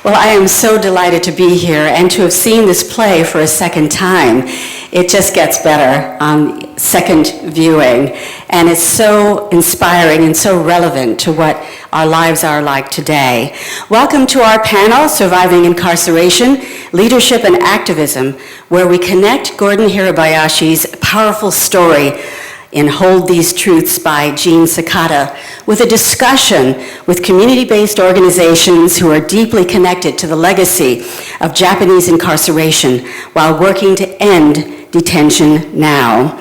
Well, I am so delighted to be here and to have seen this play for a second time. It just gets better on second viewing, and it's so inspiring and so relevant to what our lives are like today. Welcome to our panel, Surviving Incarceration, Leadership and Activism, where we connect Gordon Hirabayashi's powerful story in Hold These Truths by Jean Sakata with a discussion with community-based organizations who are deeply connected to the legacy of Japanese incarceration while working to end detention now.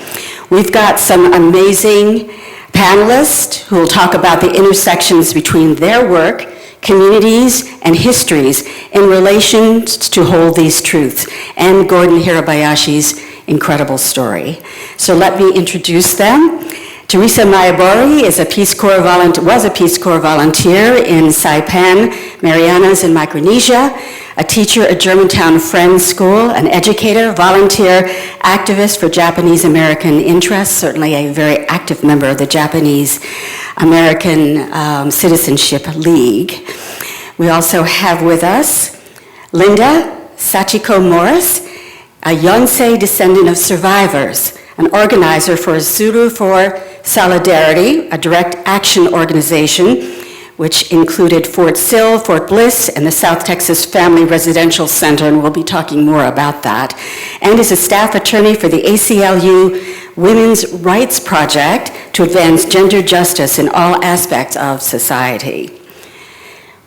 We've got some amazing panelists who will talk about the intersections between their work, communities, and histories in relation to Hold These Truths and Gordon Hirabayashi's incredible story. So let me introduce them. Teresa Maebori was a Peace Corps volunteer in Saipan, Marianas in Micronesia, a teacher at Germantown Friends School, an educator, volunteer, activist for Japanese American interests, certainly a very active member of the Japanese American Citizenship League. We also have with us Linda Sachiko Morris, a Yonsei descendant of survivors, an organizer for Tsuru for Solidarity, a direct action organization, which included Fort Sill, Fort Bliss, and the South Texas Family Residential Center, and we'll be talking more about that, and is a staff attorney for the ACLU Women's Rights Project to advance gender justice in all aspects of society.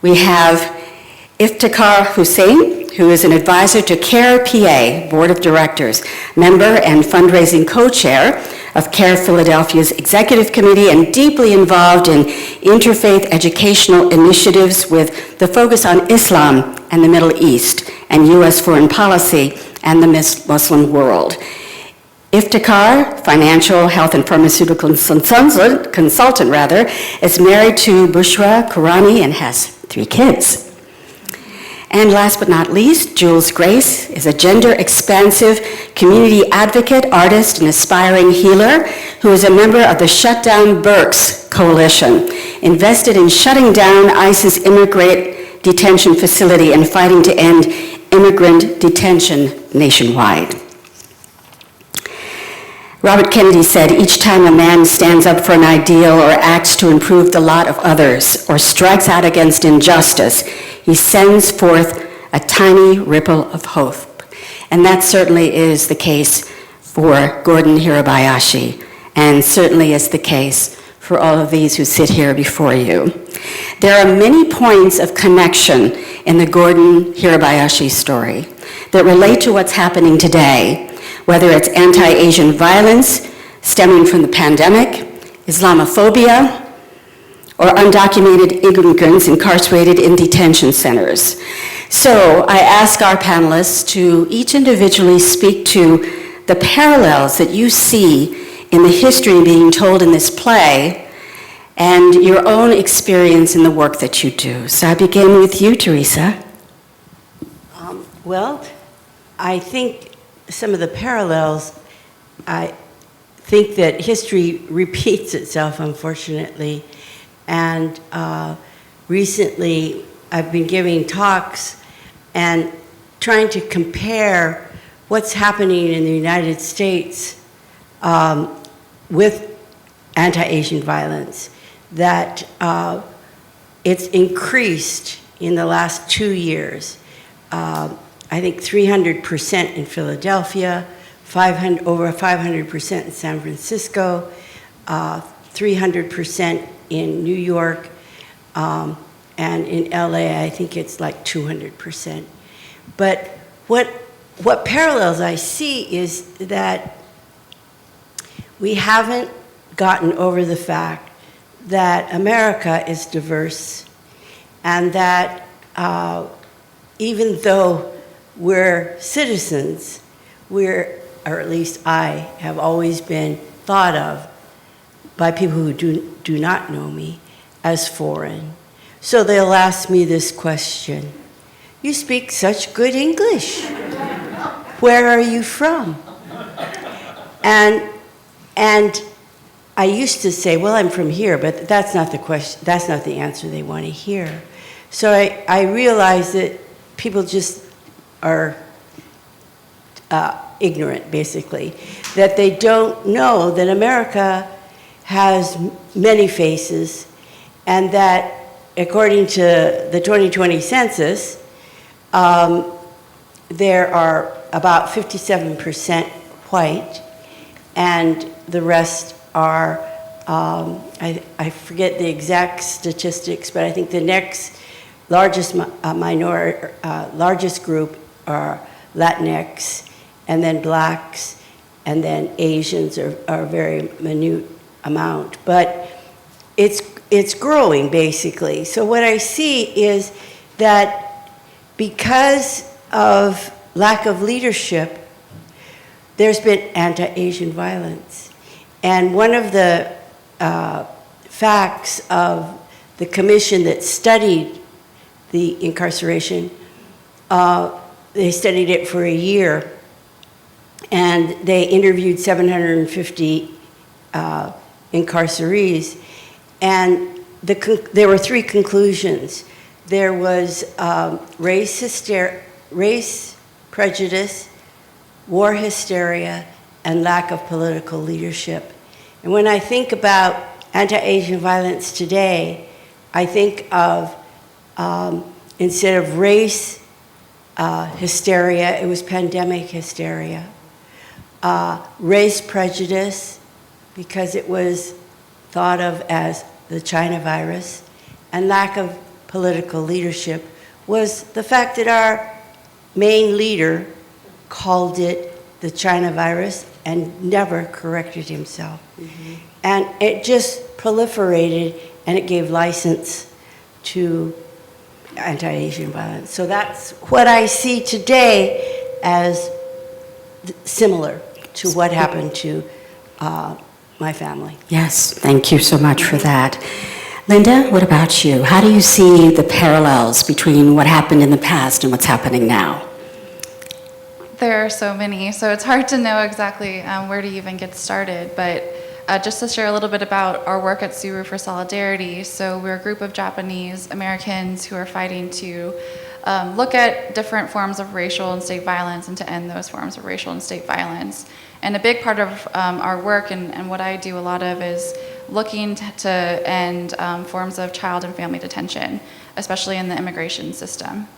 We have Iftekhar Hussain, who is an advisor to CAIR PA Board of Directors, member and fundraising co-chair of CAIR Philadelphia's Executive Committee, and deeply involved in interfaith educational initiatives with the focus on Islam and the Middle East and U.S. foreign policy and the Muslim world. Iftekhar, financial, health, and pharmaceutical consultant, is married to Bushra Kurani and has 3 kids. And last but not least, Jules Grace is a gender-expansive community advocate, artist, and aspiring healer who is a member of the Shutdown Berks Coalition, invested in shutting down ICE's immigrant detention facility and fighting to end immigrant detention nationwide. Robert Kennedy said, "Each time a man stands up for an ideal or acts to improve the lot of others or strikes out against injustice, he sends forth a tiny ripple of hope." And that certainly is the case for Gordon Hirabayashi, and certainly is the case for all of these who sit here before you. There are many points of connection in the Gordon Hirabayashi story that relate to what's happening today, whether it's anti-Asian violence stemming from the pandemic, Islamophobia, or undocumented immigrants incarcerated in detention centers. So I ask our panelists to each individually speak to the parallels that you see in the history being told in this play and your own experience in the work that you do. So I begin with you, Teresa. Well, I think some of the parallels, I think that history repeats itself, unfortunately. And recently, I've been giving talks and trying to compare what's happening in the United States with anti-Asian violence, that it's increased in the last 2 years. I think 300% in Philadelphia, over 500% in San Francisco, 300% in New York, and in LA, I think it's like 200%. But what parallels I see is that we haven't gotten over the fact that America is diverse, and that even though we're citizens, or at least I have always been thought of by people who do not know me as foreign. So they'll ask me this question: "You speak such good English. Where are you from?" And I used to say, "Well, I'm from here," but that's not the question. That's not the answer they want to hear. So I realized that people just are ignorant, basically, that they don't know that America has many faces, and that according to the 2020 census, there are about 57% white, and the rest are, I forget the exact statistics, but I think the next largest largest group are Latinx, and then blacks, and then Asians are a very minute amount. But it's growing, basically. So what I see is that because of lack of leadership, there's been anti-Asian violence. And one of the facts of the commission that studied the incarceration, they studied it for a year, and they interviewed 750 incarcerees, and there were three conclusions. There was race prejudice, war hysteria, and lack of political leadership. And when I think about anti-Asian violence today, I think of, instead of race hysteria, it was pandemic hysteria. Race prejudice, because it was thought of as the China virus, and lack of political leadership was the fact that our main leader called it the China virus and never corrected himself. Mm-hmm. And it just proliferated, and it gave license to anti-Asian violence. So that's what I see today as similar to what happened to my family. Yes, thank you so much for that. Linda, what about you? How do you see the parallels between what happened in the past and what's happening now? There are so many, so it's hard to know exactly where to even get started, but just to share a little bit about our work at Tsuru for Solidarity. So we're a group of Japanese Americans who are fighting to look at different forms of racial and state violence and to end those forms of racial and state violence. And a big part of our work and what I do a lot of is looking to end forms of child and family detention, especially in the immigration system.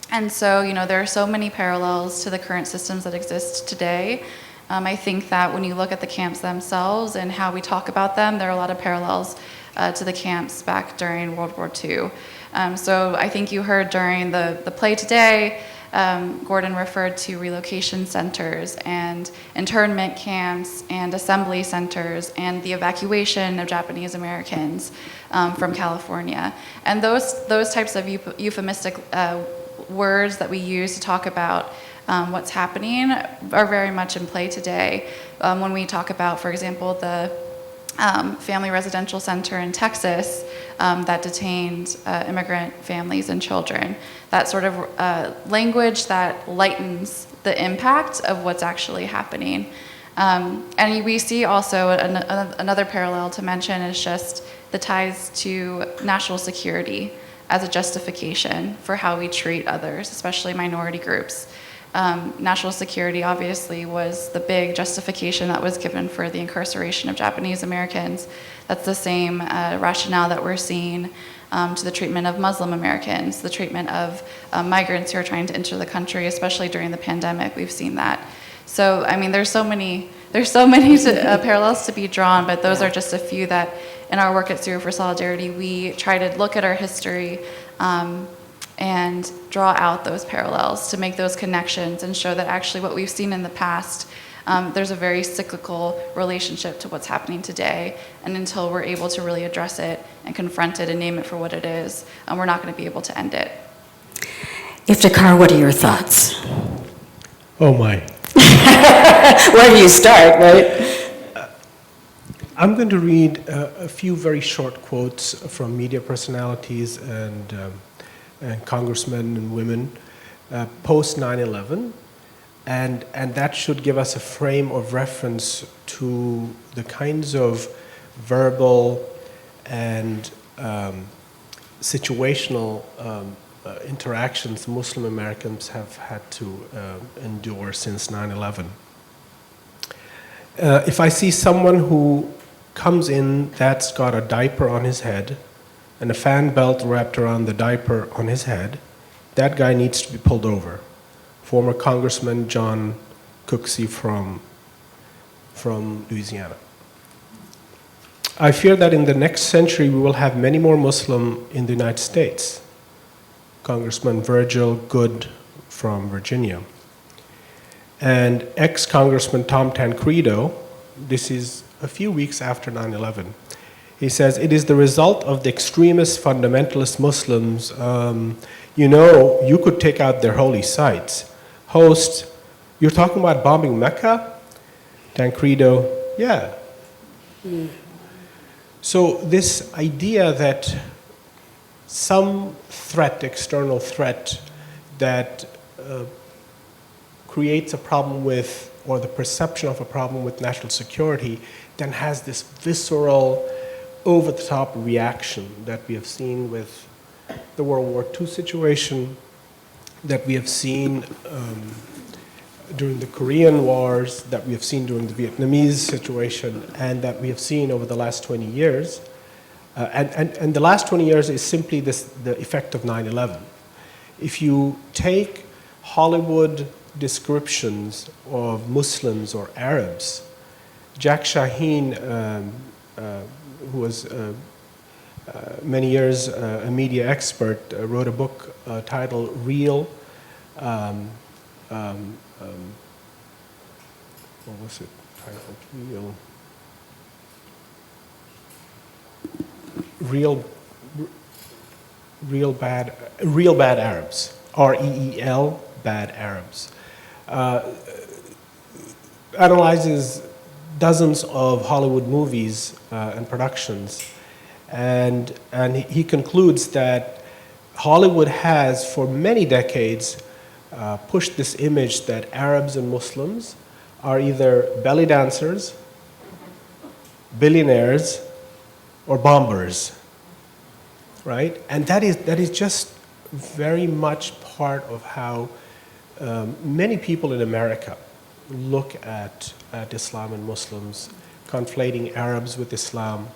And so, there are so many parallels to the current systems that exist today. I think that when you look at the camps themselves and how we talk about them, there are a lot of parallels to the camps back during World War II. So I think you heard during the play today, Gordon referred to relocation centers and internment camps and assembly centers and the evacuation of Japanese Americans from California. And those types of euphemistic words that we use to talk about what's happening are very much in play today. When we talk about, for example, the family residential center in Texas that detained immigrant families and children. That sort of language that lightens the impact of what's actually happening. And we see also another parallel to mention is just the ties to national security as a justification for how we treat others, especially minority groups. National security obviously was the big justification that was given for the incarceration of Japanese Americans. That's the same rationale that we're seeing to the treatment of Muslim Americans, the treatment of migrants who are trying to enter the country, especially during the pandemic. We've seen that. So, I mean, there's so many parallels to be drawn, but those are just a few that in our work at Tsuru for Solidarity, we try to look at our history and draw out those parallels to make those connections and show that actually what we've seen in the past, there's a very cyclical relationship to what's happening today. And until we're able to really address it and confront it and name it for what it is, we're not going to be able to end it. Iftekhar, what are your thoughts? Oh my. Where do you start, right? I'm going to read a few very short quotes from media personalities and congressmen and women post 9/11, and that should give us a frame of reference to the kinds of verbal and situational interactions Muslim Americans have had to endure since 9/11. If I see someone who comes in that's got a diaper on his head and a fan belt wrapped around the diaper on his head, that guy needs to be pulled over. Former Congressman John Cooksey from Louisiana. I fear that in the next century we will have many more Muslims in the United States. Congressman Virgil Goode from Virginia. And ex-Congressman Tom Tancredo, this is a few weeks after 9/11, he says, it is the result of the extremist fundamentalist Muslims. You could take out their holy sites. Host, you're talking about bombing Mecca? Tancredo, yeah. So this idea that some threat, external threat, that creates a problem with, or the perception of a problem with national security, then has this visceral, over-the-top reaction that we have seen with the World War II situation, that we have seen during the Korean Wars, that we have seen during the Vietnamese situation, and that we have seen over the last 20 years. And the last 20 years is simply the effect of 9/11. If you take Hollywood descriptions of Muslims or Arabs, Jack Shaheen, who was many years a media expert, wrote a book titled Real, what was it titled? Real Bad Arabs, REEL, Bad Arabs. Analyzes dozens of Hollywood movies and productions, and he concludes that Hollywood has, for many decades, pushed this image that Arabs and Muslims are either belly dancers, billionaires, or bombers, right? And that is just very much part of how many people in America look at Islam and Muslims, conflating Arabs with Islam.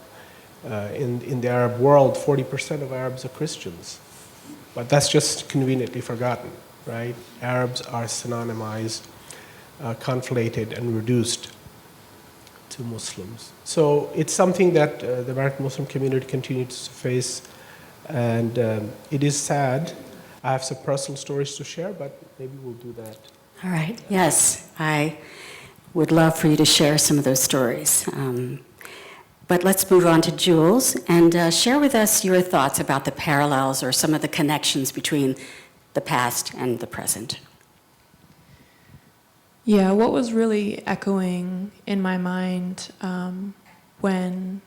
In the Arab world, 40% of Arabs are Christians, but that's just conveniently forgotten, right? Arabs are synonymized, conflated, and reduced to Muslims. So it's something that the American Muslim community continues to face, and it is sad. I have some personal stories to share, but maybe we'll do that. All right. Yes, I would love for you to share some of those stories. But let's move on to Jules and share with us your thoughts about the parallels or some of the connections between the past and the present. Yeah, what was really echoing in my mind when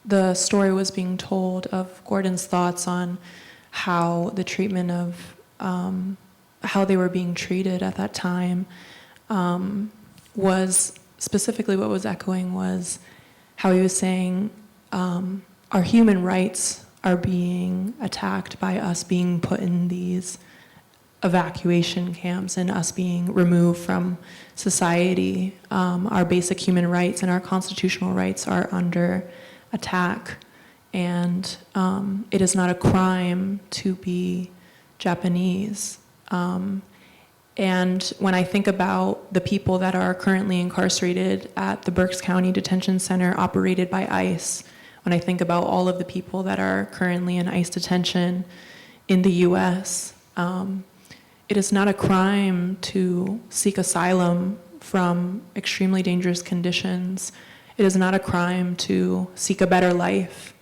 the story was being told of Gordon's thoughts on how the treatment of how they were being treated at that time was specifically what was echoing was how he was saying our human rights are being attacked by us being put in these evacuation camps and us being removed from society. Our basic human rights and our constitutional rights are under attack. And it is not a crime to be Japanese. And when I think about the people that are currently incarcerated at the Berks County Detention Center operated by ICE, when I think about all of the people that are currently in ICE detention in the US, it is not a crime to seek asylum from extremely dangerous conditions. It is not a crime to seek a better life.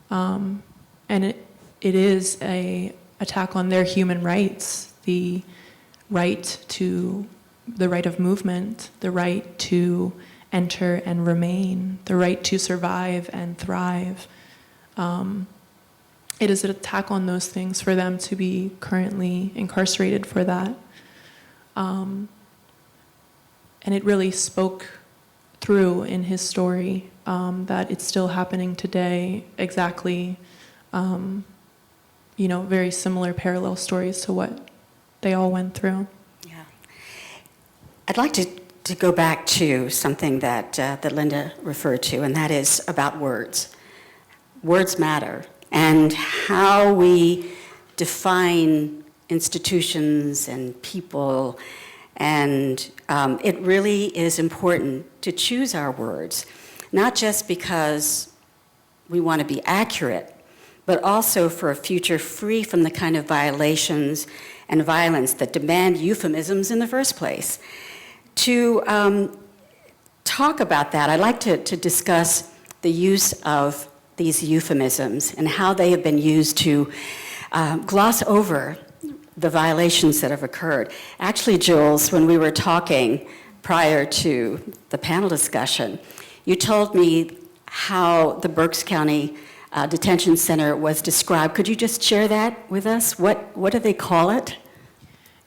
And it is an attack on their human rights, the right of movement, the right to enter and remain, the right to survive and thrive. It is an attack on those things for them to be currently incarcerated for that. And it really spoke through in his story that it's still happening today exactly very similar parallel stories to what they all went through. Yeah. I'd like to go back to something that Linda referred to, and that is about words. Words matter, and how we define institutions and people, and it really is important to choose our words, not just because we want to be accurate, but also for a future free from the kind of violations and violence that demand euphemisms in the first place. To talk about that, I'd like to discuss the use of these euphemisms and how they have been used to gloss over the violations that have occurred. Actually, Jules, when we were talking prior to the panel discussion, you told me how the Berks County Detention Center was described. Could you just share that with us? What do they call it?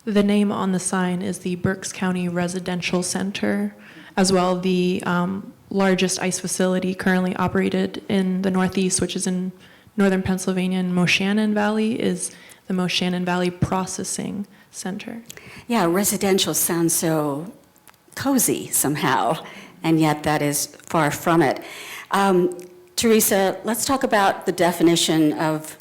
The name on the sign is the Berks County Residential Center, as well the largest ICE facility currently operated in the Northeast, which is in northern Pennsylvania and Moshannon Valley, is the Moshannon Valley Processing Center. Yeah, residential sounds so cozy somehow, and yet that is far from it. Teresa, let's talk about the definition of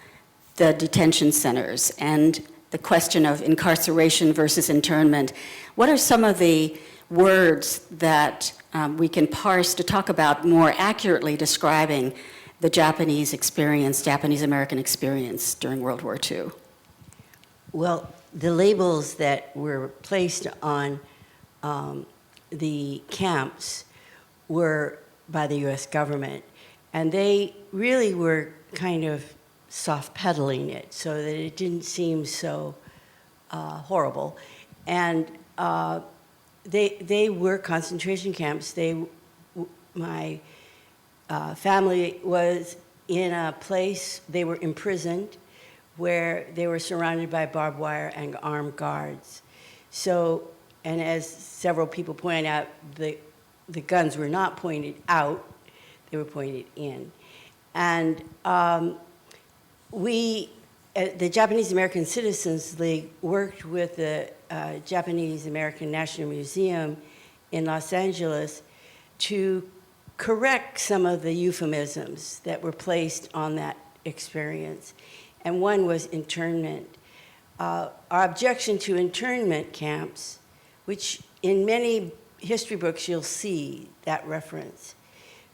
the detention centers and the question of incarceration versus internment. What are some of the words that we can parse to talk about more accurately describing the Japanese experience, Japanese-American experience during World War II? Well, the labels that were placed on the camps were by the U.S. government, and they really were kind of soft-pedaling it so that it didn't seem so horrible. And they were concentration camps. My family was in a place, they were imprisoned, where they were surrounded by barbed wire and armed guards. So, and as several people pointed out, the guns were not pointed out, they were pointed in. And we, the Japanese American Citizens League, worked with the Japanese American National Museum in Los Angeles to correct some of the euphemisms that were placed on that experience. And one was internment. Our objection to internment camps, which in many history books you'll see that reference,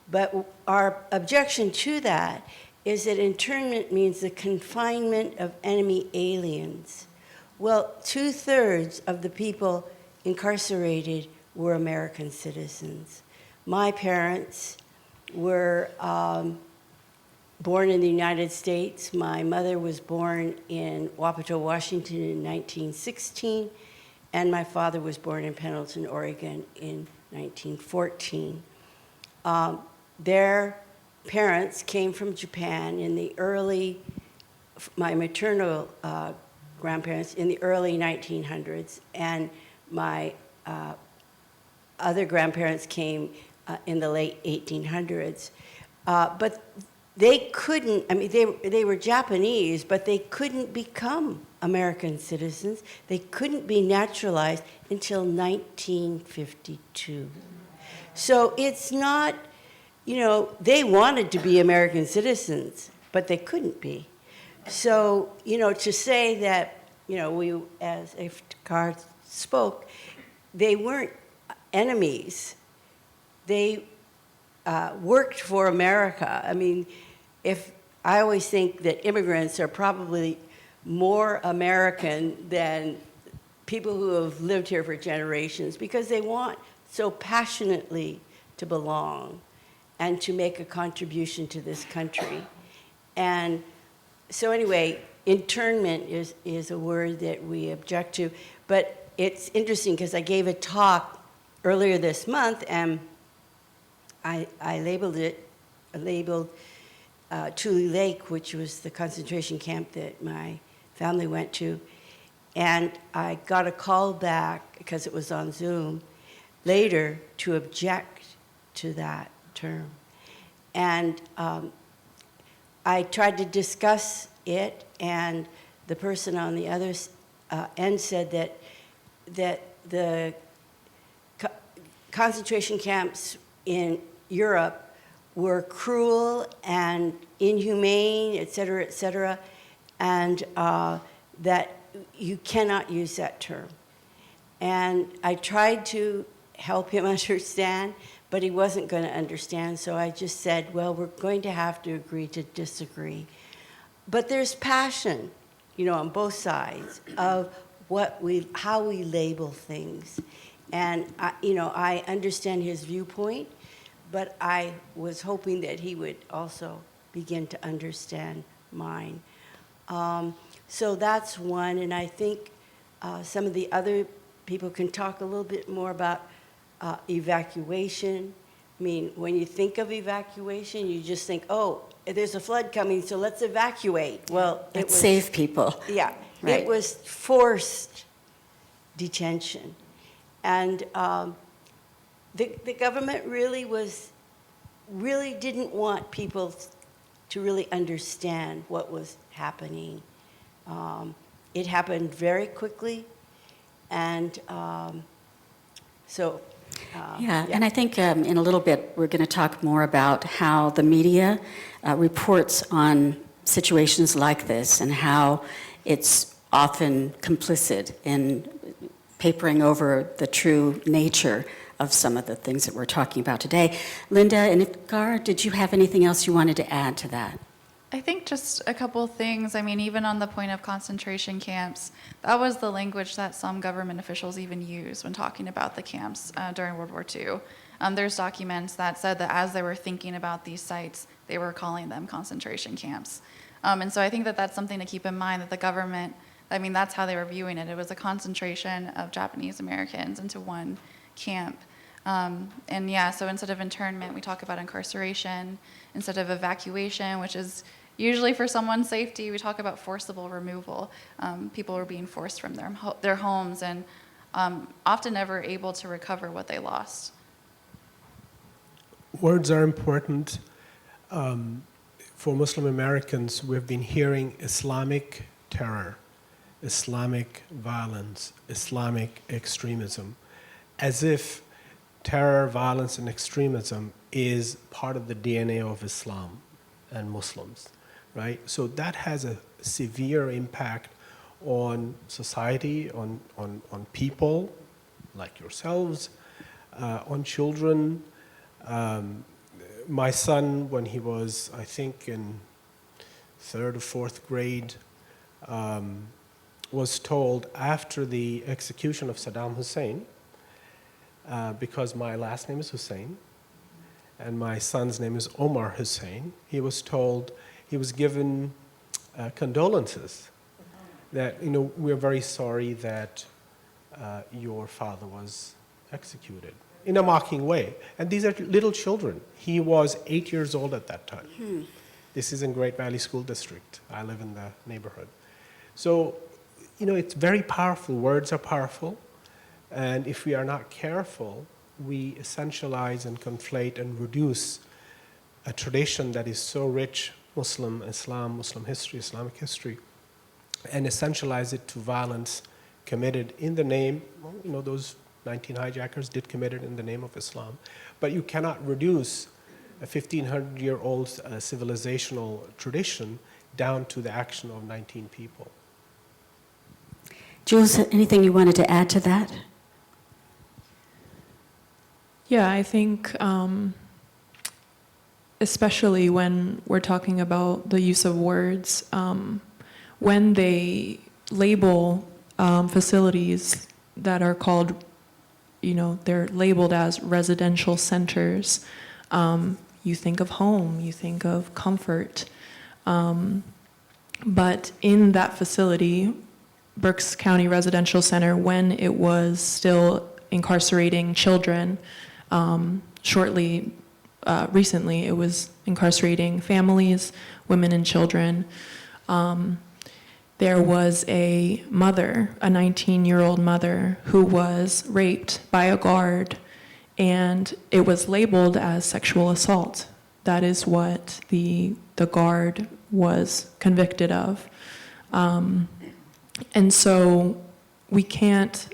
but our objection to that is that internment means the confinement of enemy aliens. Well, 2/3 of the people incarcerated were American citizens. My parents were born in the United States. My mother was born in Wapato, Washington in 1916, and my father was born in Pendleton, Oregon in 1914. Their parents came from Japan in the early, my maternal grandparents in the early 1900s, and my other grandparents came in the late 1800s. But they couldn't, I mean, they were Japanese, but they couldn't become American citizens. They couldn't be naturalized until 1952. So it's not, they wanted to be American citizens, but they couldn't be. So, to say that, we, as Iftekhar spoke, they weren't enemies. They worked for America. I mean, I always think that immigrants are probably more American than people who have lived here for generations, because they want so passionately to belong and to make a contribution to this country. And so anyway, internment is a word that we object to. But it's interesting because I gave a talk earlier this month, and I labeled Tule Lake, which was the concentration camp that my family went to. And I got a call back, because it was on Zoom, later to object to that term. And I tried to discuss it, and the person on the other end said that the concentration camps in Europe were cruel and inhumane, et cetera, and that you cannot use that term. And I tried to help him understand, but he wasn't going to understand, so I just said, well, we're going to have to agree to disagree. But there's passion, on both sides of how we label things. And, I understand his viewpoint, but I was hoping that he would also begin to understand mine. So that's one, and I think some of the other people can talk a little bit more about evacuation. I mean, when you think of evacuation, you just think, oh, there's a flood coming, so let's evacuate. Well, it was save people. Yeah, Right. It was forced detention. And the government really didn't want people to really understand what was happening. It happened very quickly, and Yeah, and I think in a little bit we're going to talk more about how the media reports on situations like this and how it's often complicit in papering over the true nature of some of the things that we're talking about today. Linda and Iftekhar, did you have anything else you wanted to add to that? I think just a couple things. I mean, even on the point of concentration camps, that was the language that some government officials even used when talking about the camps during World War II. There's documents that said that as they were thinking about these sites, they were calling them concentration camps. And so I think that that's something to keep in mind, that the government, I mean, that's how they were viewing it. It was a concentration of Japanese Americans into one camp. And yeah, so instead of internment, we talk about incarceration. Instead of evacuation, which is usually for someone's safety, we talk about forcible removal. People were being forced from their homes and often never able to recover what they lost. Words are important. For Muslim Americans, we've been hearing Islamic terror, Islamic violence, Islamic extremism, as if terror, violence, and extremism is part of the DNA of Islam and Muslims, right? So that has a severe impact on society, on people like yourselves, on children. My son, when he was, I think, in 3rd or 4th grade, was told after the execution of Saddam Hussein, because my last name is Hussain, and my son's name is Omar Hussain, he was told, he was given condolences that, we're very sorry that your father was executed, in a mocking way. And these are little children. He was 8 years old at that time. This is in Great Valley School District. I live in the neighborhood. So, it's very powerful. Words are powerful. And if we are not careful, we essentialize and conflate and reduce a tradition that is so rich, Islam, Muslim history, Islamic history, and essentialize it to violence committed in the name, those 19 hijackers did commit it in the name of Islam. But you cannot reduce a 1,500-year-old civilizational tradition down to the action of 19 people. Jules, anything you wanted to add to that? Yeah, I think especially when we're talking about the use of words, when they label facilities that are called, they're labeled as residential centers, you think of home, you think of comfort. But in that facility, Berks County Residential Center, when it was still incarcerating children, recently it was incarcerating families, women and children. There was a mother, a 19-year-old mother, who was raped by a guard, and it was labeled as sexual assault. That is what the guard was convicted of. And so we can't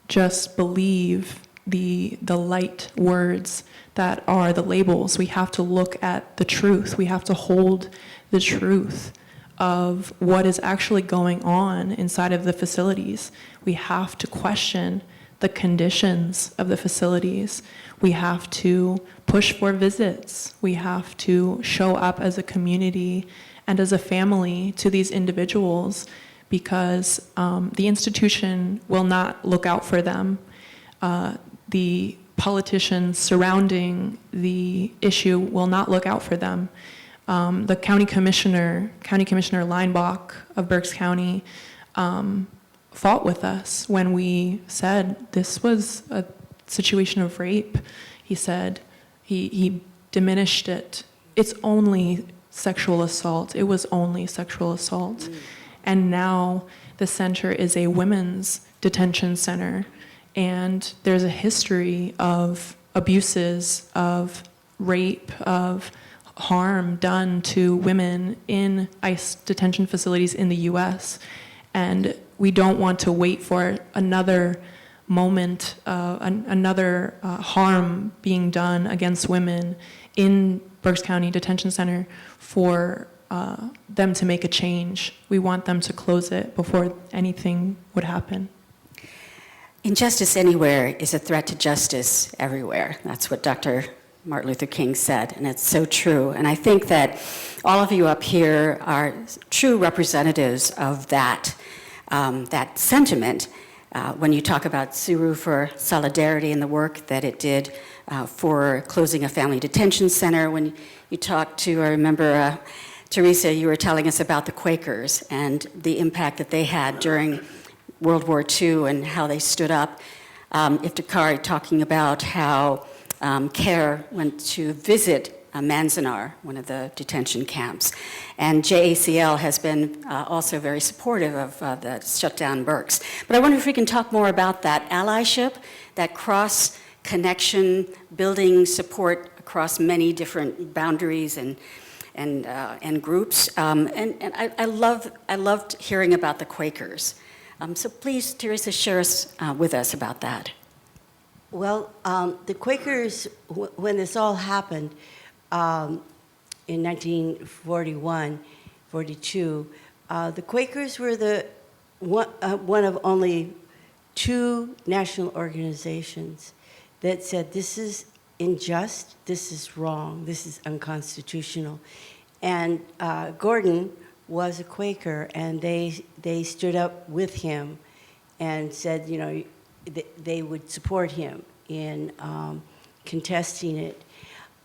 just believe the light words that are the labels. We have to look at the truth. We have to hold the truth of what is actually going on inside of the facilities. We have to question the conditions of the facilities. We have to push for visits. We have to show up as a community and as a family to these individuals, because the institution will not look out for them. The politicians surrounding the issue will not look out for them. The County Commissioner Leinbach of Berks County, fought with us when we said this was a situation of rape. He said, he diminished it. It's only sexual assault. It was only sexual assault. And now the center is a women's detention center, and there's a history of abuses, of rape, of harm done to women in ICE detention facilities in the US. And we don't want to wait for another moment, another harm being done against women in Berks County Detention Center for them to make a change. We want them to close it before anything would happen. Injustice anywhere is a threat to justice everywhere. That's what Dr. Martin Luther King said, and it's so true. And I think that all of you up here are true representatives of that, that sentiment. When you talk about Tsuru for Solidarity and the work that it did for closing a family detention center, when you talk to, I remember, Teresa, you were telling us about the Quakers and the impact that they had during World War II and how they stood up. Iftekhar talking about how CAIR went to visit Manzanar, one of the detention camps. And JACL has been also very supportive of the shutdown Berks. But I wonder if we can talk more about that allyship, that cross-connection, building support across many different boundaries and groups. And I loved hearing about the Quakers. So please, Teresa, share with us about that. Well, the Quakers, when this all happened in 1941, 42, the Quakers were one of only two national organizations that said this is unjust, this is wrong, this is unconstitutional. And Gordon was a Quaker, and they stood up with him and said, you know, they would support him in contesting it.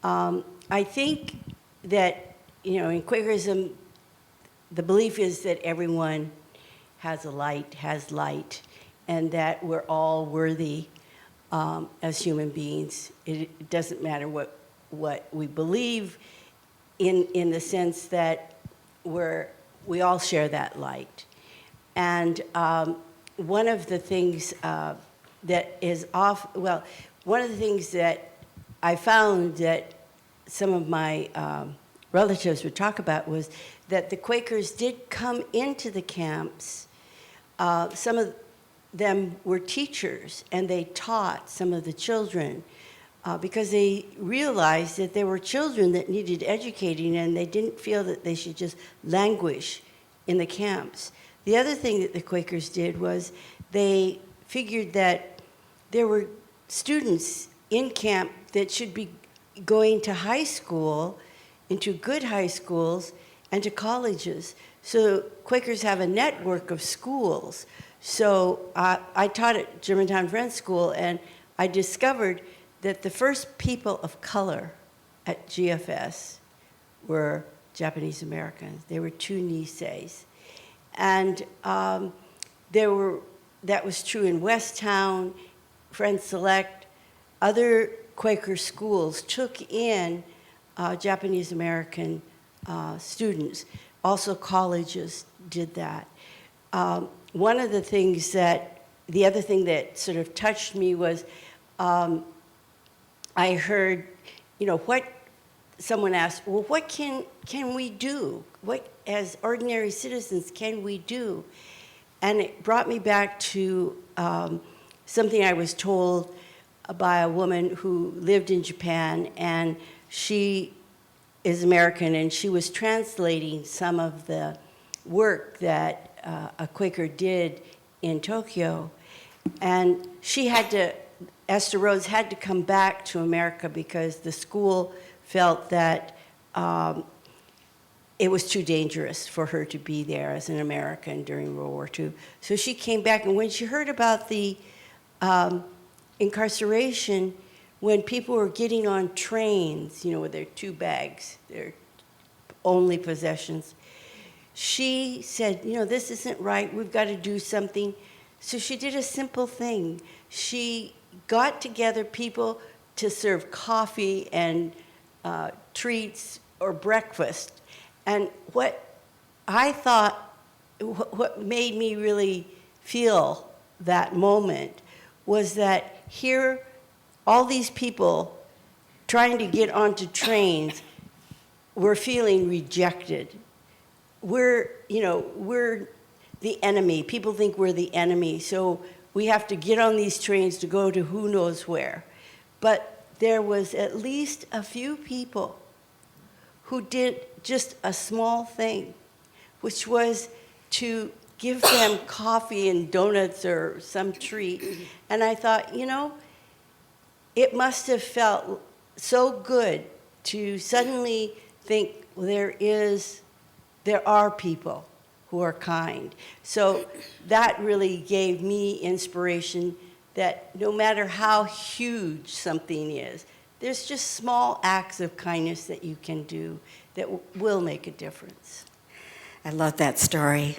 I think that, you know, in Quakerism, the belief is that everyone has light, and that we're all worthy as human beings. It doesn't matter what we believe, in the sense that we all share that light. And one of the things that is one of the things that I found that some of my relatives would talk about was that the Quakers did come into the camps. Some of them were teachers, and they taught some of the children because they realized that there were children that needed educating, and they didn't feel that they should just languish in the camps. The other thing that the Quakers did was they figured that there were students in camp that should be going to high school, into good high schools, and to colleges. So Quakers have a network of schools. So I taught at Germantown Friends School, and I discovered that the first people of color at GFS were Japanese Americans. There were 2 Niseis. And that was true in Westtown, Friends Select. Other Quaker schools took in Japanese American students. Also colleges did that. One of the things the other thing that sort of touched me was I heard, you know, someone asked, well, what can we do? What, as ordinary citizens, can we do? And it brought me back to something I was told by a woman who lived in Japan, and she is American, and she was translating some of the work that a Quaker did in Tokyo. And she had to, Esther Rhodes had to come back to America because the school felt that it was too dangerous for her to be there as an American during World War II. So she came back, and when she heard about the incarceration, when people were getting on trains, you know, with their 2 bags, their only possessions, she said, you know, this isn't right, we've got to do something. So she did a simple thing. She got together people to serve coffee and treats or breakfast. And what I thought, what made me really feel that moment was that here, all these people trying to get onto trains were feeling rejected. We're the enemy. People think we're the enemy, so we have to get on these trains to go to who knows where. But there was at least a few people who did just a small thing, which was to give them coffee and donuts or some treat. And I thought, you know, it must have felt so good to suddenly think, well, there are people who are kind. So that really gave me inspiration that no matter how huge something is, there's just small acts of kindness that you can do that will make a difference. I love that story.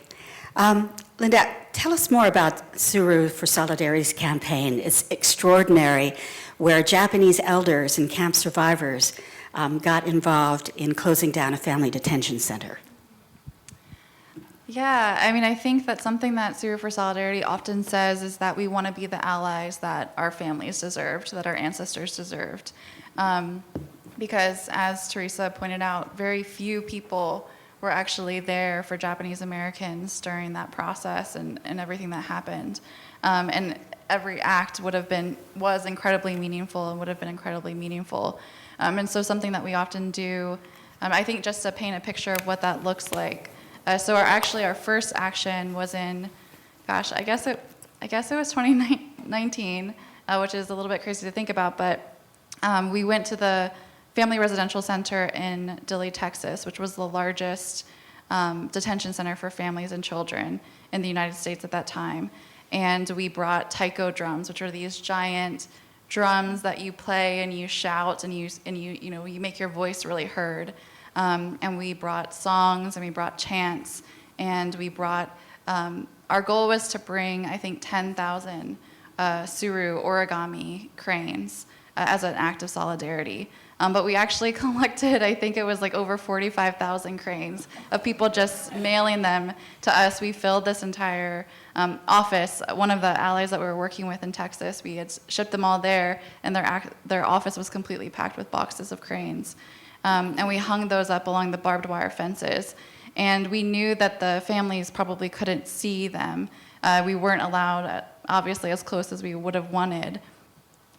Linda, tell us more about Tsuru for Solidarity's campaign. It's extraordinary, where Japanese elders and camp survivors got involved in closing down a family detention center. Yeah, I mean, I think that something that Tsuru for Solidarity often says is that we want to be the allies that our families deserved, that our ancestors deserved. Because, as Teresa pointed out, very few people were actually there for Japanese Americans during that process and everything that happened. And every act was incredibly meaningful and would have been incredibly meaningful. And so something that we often do, I think just to paint a picture of what that looks like. So our first action was in, I guess it was 2019, which is a little bit crazy to think about, but we went to the Family Residential Center in Dilley, Texas, which was the largest detention center for families and children in the United States at that time. And we brought taiko drums, which are these giant drums that you play and you shout and you make your voice really heard. And we brought songs and we brought chants and we brought, our goal was to bring, I think, 10,000 Tsuru origami cranes as an act of solidarity. But we actually collected, I think it was like over 45,000 cranes of people just mailing them to us. We filled this entire office. One of the allies that we were working with in Texas, we had shipped them all there, and their office was completely packed with boxes of cranes. And we hung those up along the barbed wire fences. And we knew that the families probably couldn't see them. We weren't allowed, obviously, as close as we would have wanted.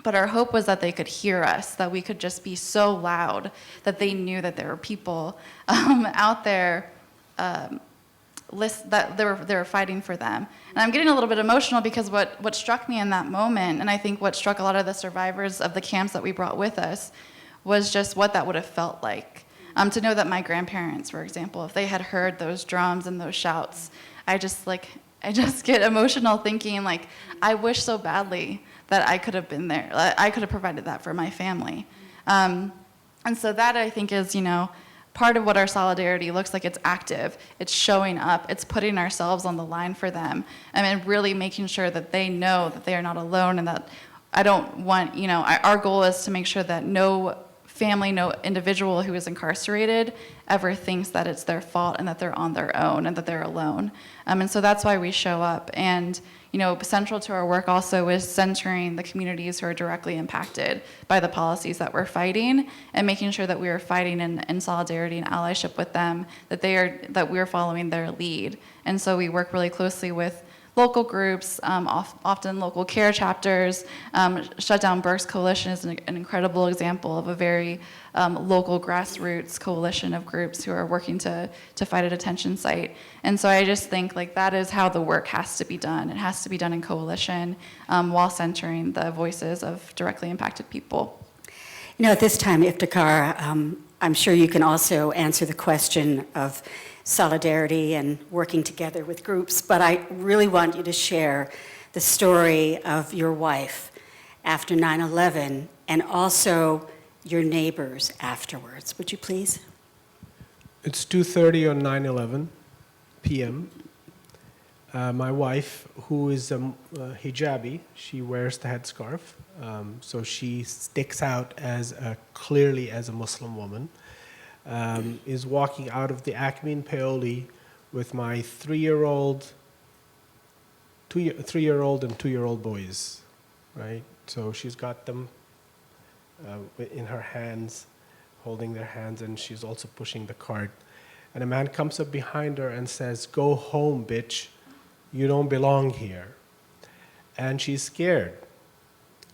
But our hope was that they could hear us, that we could just be so loud that they knew that there were people out there that they were fighting for them. And I'm getting a little bit emotional because what struck me in that moment, and I think what struck a lot of the survivors of the camps that we brought with us, was just what that would have felt like. To know that my grandparents, for example, if they had heard those drums and those shouts, I just get emotional thinking, like, I wish so badly that I could have been there. I could have provided that for my family. And so that, I think, is, part of what our solidarity looks like. It's active, it's showing up, it's putting ourselves on the line for them, and really making sure that they know that they are not alone, and that I don't want, our goal is to make sure that no family, no individual who is incarcerated ever thinks that it's their fault and that they're on their own and that they're alone. And so that's why we show up. And central to our work also is centering the communities who are directly impacted by the policies that we're fighting, and making sure that we are fighting in solidarity and allyship with them, that we are following their lead. And so we work really closely with local groups, often local CAIR chapters. Shut Down Berks Coalition is an incredible example of a very local grassroots coalition of groups who are working to fight a detention site. And so I just think that is how the work has to be done. It has to be done in coalition while centering the voices of directly impacted people. At this time, Iftekhar, I'm sure you can also answer the question of solidarity and working together with groups, but I really want you to share the story of your wife after 9/11 and also your neighbors afterwards. Would you please? It's 2:30 on 9/11 p.m. My wife, who is a hijabi, she wears the headscarf, so she sticks out clearly as a Muslim woman, is walking out of the Acme and Paoli with my 3-year-old and 2-year-old boys, right? So she's got them in her hands, holding their hands, and she's also pushing the cart. And a man comes up behind her and says, "Go home, bitch. You don't belong here." And she's scared.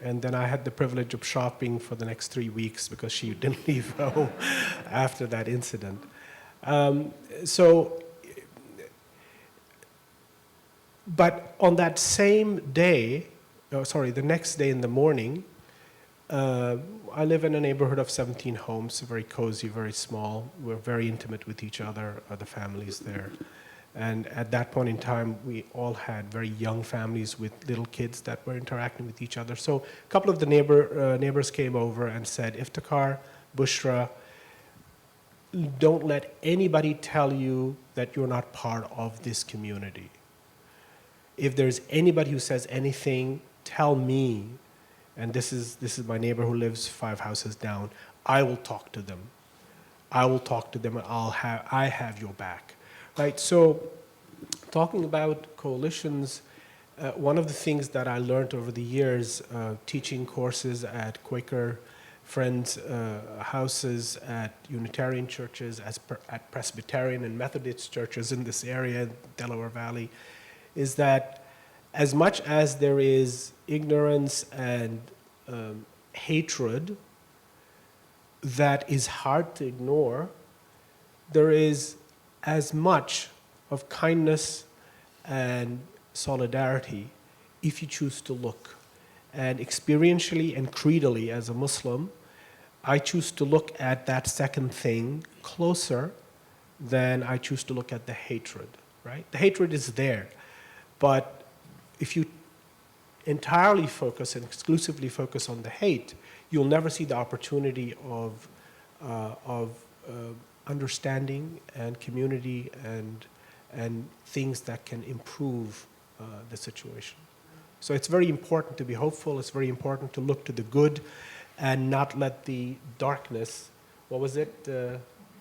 And then I had the privilege of shopping for the next 3 weeks because she didn't leave home after that incident. But on that same day, the next day in the morning, I live in a neighborhood of 17 homes, very cozy, very small. We're very intimate with each other, the families there. And at that point in time, we all had very young families with little kids that were interacting with each other. So a couple of the neighbors came over and said, "Iftekhar, Bushra, don't let anybody tell you that you're not part of this community. If there's anybody who says anything, tell me." And this is my neighbor who lives 5 houses down. "I will talk to them. I will talk to them, and I have your back." Right, so talking about coalitions, one of the things that I learned over the years, teaching courses at Quaker Friends houses, at Unitarian churches, at Presbyterian and Methodist churches in this area, Delaware Valley, is that as much as there is ignorance and hatred that is hard to ignore, there is as much of kindness and solidarity if you choose to look. And experientially and creedally as a Muslim, I choose to look at that second thing closer than I choose to look at the hatred, right? The hatred is there, but if you entirely focus and exclusively focus on the hate, you'll never see the opportunity of understanding and community and things that can improve the situation. So it's very important to be hopeful. It's very important to look to the good and not let the darkness, what was it,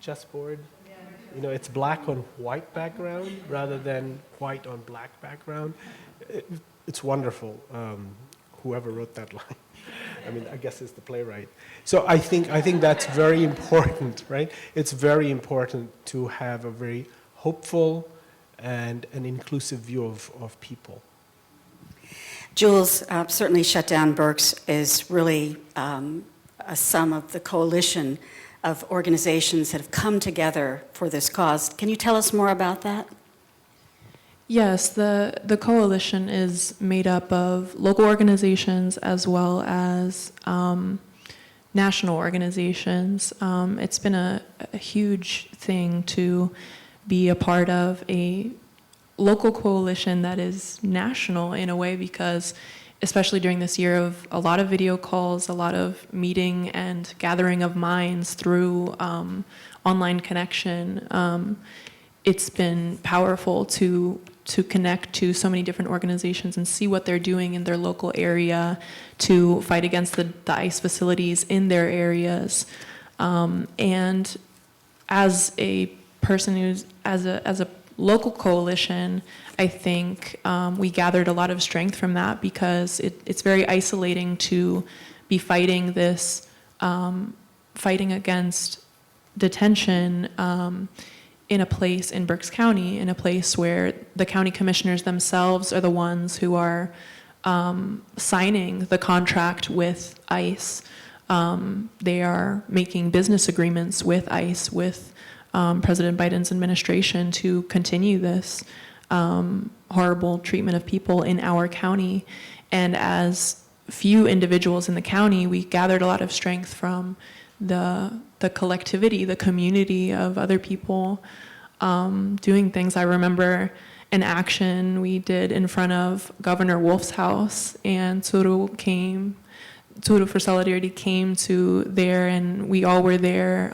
chessboard? Yeah. It's black on white background rather than white on black background. It's wonderful, whoever wrote that line. I mean, I guess it's the playwright. So I think that's very important, right? It's very important to have a very hopeful and an inclusive view of people. Jules, certainly Shut Down Berks is really a sum of the coalition of organizations that have come together for this cause. Can you tell us more about that? Yes, the coalition is made up of local organizations as well as national organizations. It's been a huge thing to be a part of a local coalition that is national in a way, because especially during this year of a lot of video calls, a lot of meeting and gathering of minds through online connection, it's been powerful to connect to so many different organizations and see what they're doing in their local area to fight against the ICE facilities in their areas. And as a person who's, as a local coalition, I think we gathered a lot of strength from that, because it's very isolating to be fighting this, fighting against detention in a place in Berks County, in a place where the county commissioners themselves are the ones who are signing the contract with ICE. They are making business agreements with ICE, with President Biden's administration, to continue this horrible treatment of people in our county. And as few individuals in the county, we gathered a lot of strength from the collectivity, the community of other people doing things. I remember an action we did in front of Governor Wolf's house, and Tsuru for Solidarity came to there, and we all were there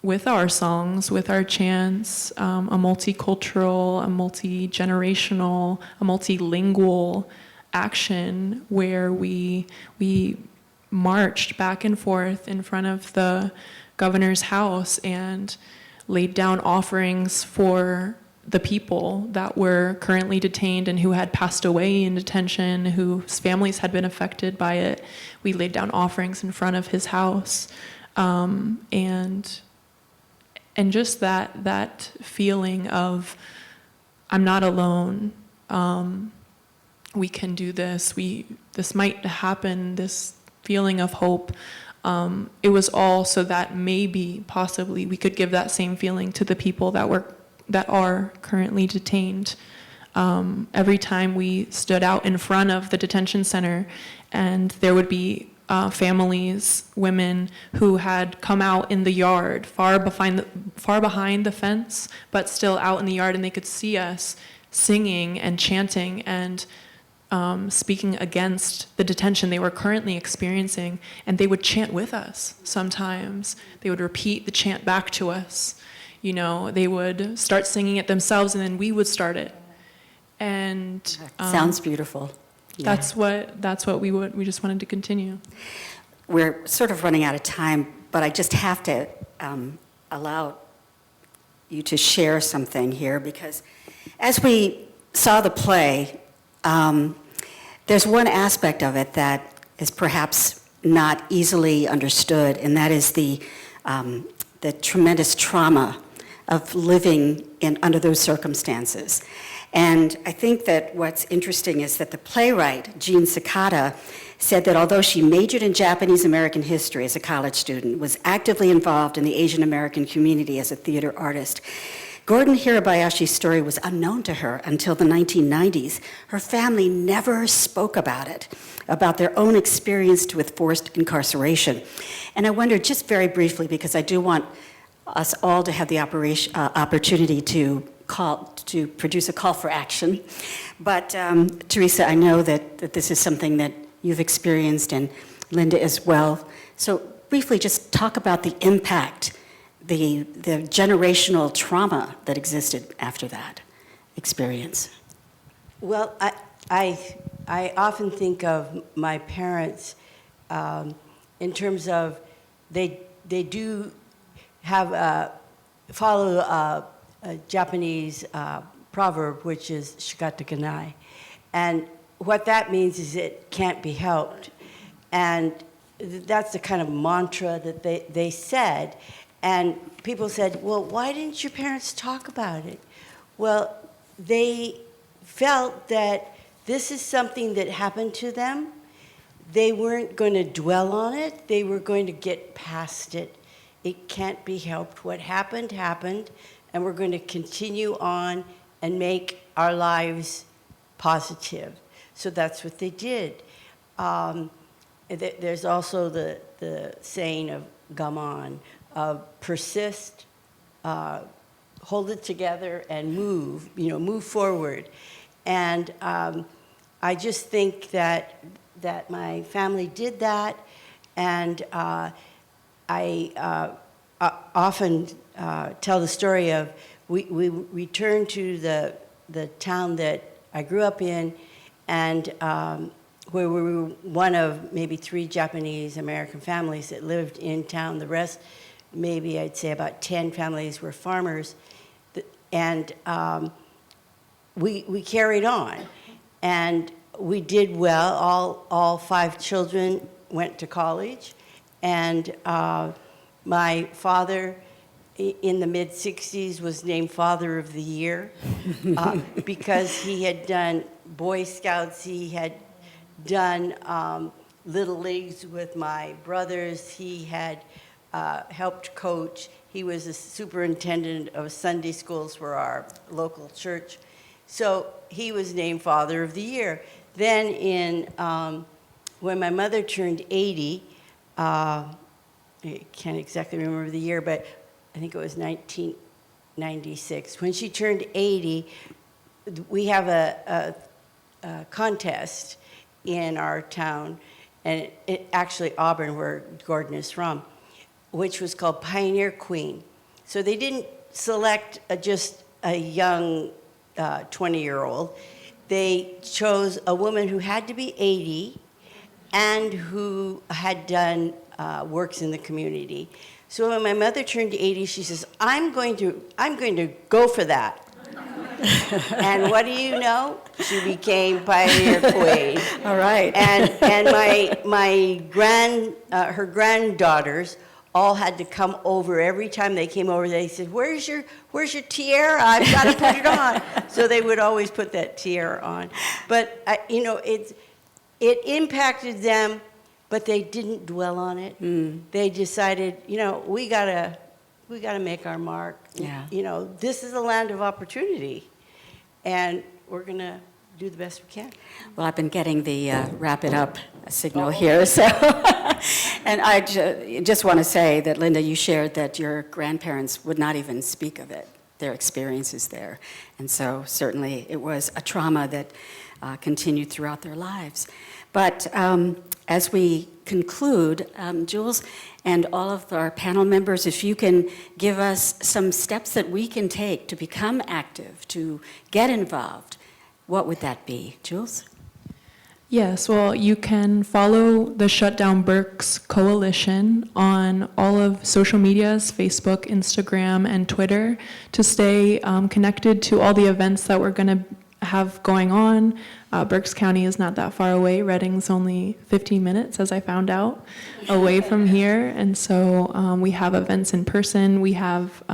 with our songs, with our chants, a multicultural, a multi-generational, a multilingual action where we marched back and forth in front of the governor's house and laid down offerings for the people that were currently detained and who had passed away in detention, whose families had been affected by it. We laid down offerings in front of his house. And just that feeling of, I'm not alone, we can do this, this might happen, this feeling of hope. It was all so that maybe, possibly, we could give that same feeling to the people that are currently detained. Every time we stood out in front of the detention center, and there would be families, women who had come out in the yard, far behind the fence, but still out in the yard, and they could see us singing and chanting and speaking against the detention they were currently experiencing, and they would chant with us sometimes. They would repeat the chant back to us. You know, they would start singing it themselves, and then we would start it. And Sounds beautiful. Yeah. That's what we just wanted to continue. We're sort of running out of time, but I just have to allow you to share something here, because as we saw the play, there's one aspect of it that is perhaps not easily understood, and that is the tremendous trauma of living under those circumstances. And I think that what's interesting is that the playwright, Jean Sakata, said that although she majored in Japanese American history as a college student, was actively involved in the Asian American community as a theater artist, Gordon Hirabayashi's story was unknown to her until the 1990s. Her family never spoke about it, about their own experience with forced incarceration. And I wonder, just very briefly, because I do want us all to have the opportunity to produce a call for action. But Teresa, I know that this is something that you've experienced, and Linda as well. So briefly, just talk about the impact, the generational trauma that existed after that experience. Well, I often think of my parents in terms of they do have follow a Japanese proverb, which is shikata ganai. And what that means is it can't be helped. And that's the kind of mantra that they said. And people said, well, why didn't your parents talk about it? Well, they felt that this is something that happened to them. They weren't going to dwell on it. They were going to get past it. It can't be helped. What happened, happened, and we're going to continue on and make our lives positive. So that's what they did. There's also the saying of gaman, persist, hold it together, and move forward. And I just think that my family did that, and I often tell the story of we returned to the town that I grew up in, and where we were one of maybe 3 Japanese American families that lived in town. The rest, maybe I'd say about 10 families were farmers. And we carried on. And we did well. All 5 children went to college. And my father, in the mid-'60s, was named Father of the Year because he had done Boy Scouts, he had done Little Leagues with my brothers, he had helped coach, he was a superintendent of Sunday schools for our local church. So he was named Father of the Year. Then when my mother turned 80, I can't exactly remember the year, but I think it was 1996. When she turned 80, we have a contest in our town, and it actually Auburn, where Gordon is from, which was called Pioneer Queen. So they didn't select just a young 20-year-old. They chose a woman who had to be 80 and who had done works in the community. So when my mother turned 80, she says, I'm going to go for that. And what do you know? She became Pioneer Queen. All right. And her granddaughters all had to come over. Every time they came over, they said, where's your tiara? I've got to put it on. So they would always put that tiara on. But, it impacted them, but they didn't dwell on it. They decided, we gotta make our mark. Yeah. This is a land of opportunity, and we're gonna do the best we can. Well, I've been getting the wrap it up signal here, so. And I just want to say that, Linda, you shared that your grandparents would not even speak of it, their experiences there. And so certainly it was a trauma that continued throughout their lives. But as we conclude, Jules and all of our panel members, if you can give us some steps that we can take to become active, to get involved, what would that be? Jules? Yes, well, you can follow the Shutdown Berks Coalition on all of social medias, Facebook, Instagram, and Twitter, to stay connected to all the events that we're going to have going on. Berks County is not that far away. Redding's only 15 minutes, as I found out, away from here. And so we have events in person. We have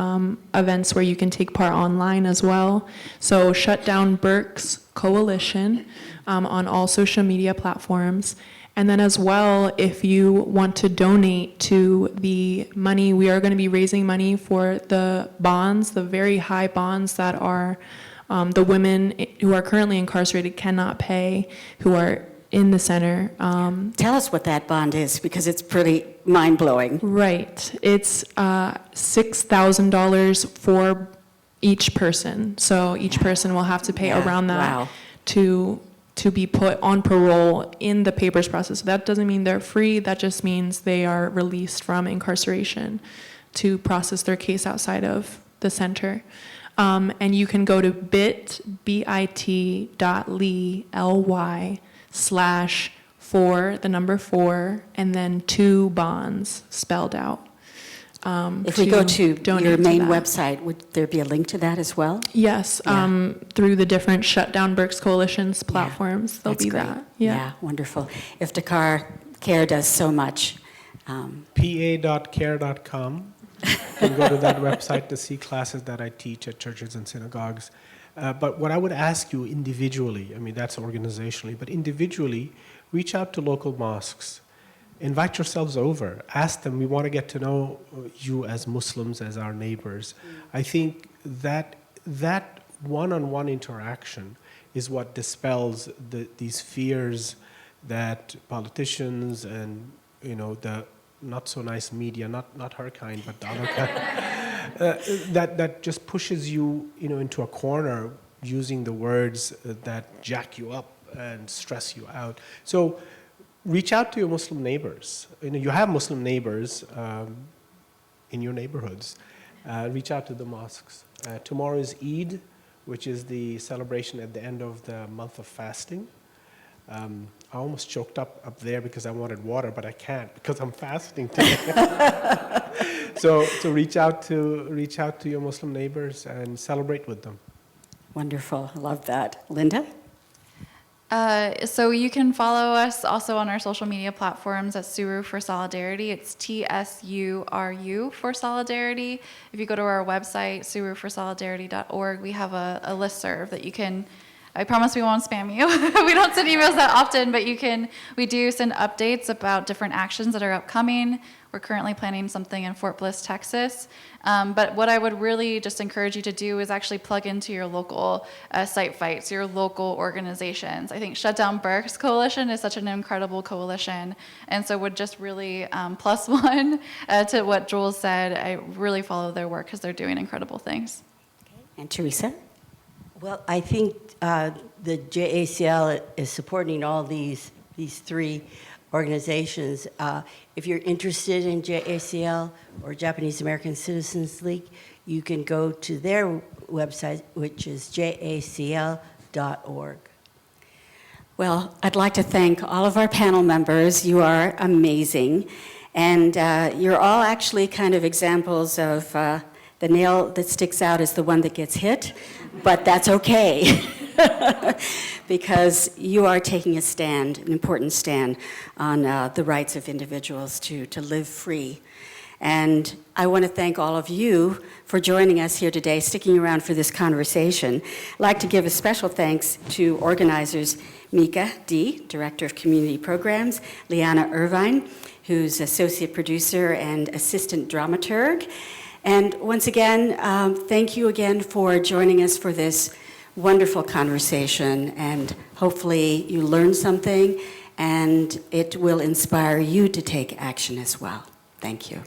events where you can take part online as well. So Shutdown Berks Coalition on all social media platforms. And then as well, if you want to donate to the money, we are going to be raising money for the bonds, the very high bonds that are the women who are currently incarcerated cannot pay, who are in the center. Tell us what that bond is, because it's pretty mind-blowing. Right. It's $6,000 for each person. So each person will have to pay around that to be put on parole in the papers process. So that doesn't mean they're free. That just means they are released from incarceration to process their case outside of the center. And you can go to bit.ly/4, and then 2 bonds spelled out. If we go to your main that website, would there be a link to that as well? Yes, through the different Shutdown Berks Coalition's platforms, there'll be great. that. Yeah, wonderful. Iftekhar, CAIR does so much. pa.cair.com. You can go to that website to see classes that I teach at churches and synagogues. But what I would ask you individually, I mean, that's organizationally, but individually, reach out to local mosques. Invite yourselves over. Ask them, we want to get to know you as Muslims, as our neighbors. I think that one-on-one interaction is what dispels these fears that politicians and, the not so nice media, not her kind, but the other kind, that just pushes you, into a corner using the words that jack you up and stress you out. So reach out to your Muslim neighbors. You have Muslim neighbors in your neighborhoods. Reach out to the mosques. Tomorrow is Eid, which is the celebration at the end of the month of fasting. I almost choked up there because I wanted water, but I can't because I'm fasting today. So reach out to your Muslim neighbors and celebrate with them. Wonderful. I love that. Linda? So you can follow us also on our social media platforms at Tsuru for Solidarity. It's TSURU for Solidarity. If you go to our website, tsuruforsolidarity.org, we have a listserv that you can, I promise we won't spam you. We don't send emails that often, but we do send updates about different actions that are upcoming. We're currently planning something in Fort Bliss, Texas. But what I would really just encourage you to do is actually plug into your local site fights, your local organizations. I think Shut Down Berks Coalition is such an incredible coalition. And so would just really plus one to what Jules said. I really follow their work because they're doing incredible things. And Teresa? Well, I think the JACL is supporting all these three organizations. If you're interested in JACL or Japanese American Citizens League, you can go to their website, which is jacl.org. Well, I'd like to thank all of our panel members. You are amazing. And you're all actually kind of examples of the nail that sticks out is the one that gets hit, but that's okay. Because you are taking a stand, an important stand, on the rights of individuals to live free. And I want to thank all of you for joining us here today, sticking around for this conversation. I'd like to give a special thanks to organizers Mieke D., Director of Community Programs, Liana Irvine, who's Associate Producer and Assistant Dramaturg. And once again, thank you again for joining us for this wonderful conversation, and hopefully you learned something and it will inspire you to take action as well. Thank you.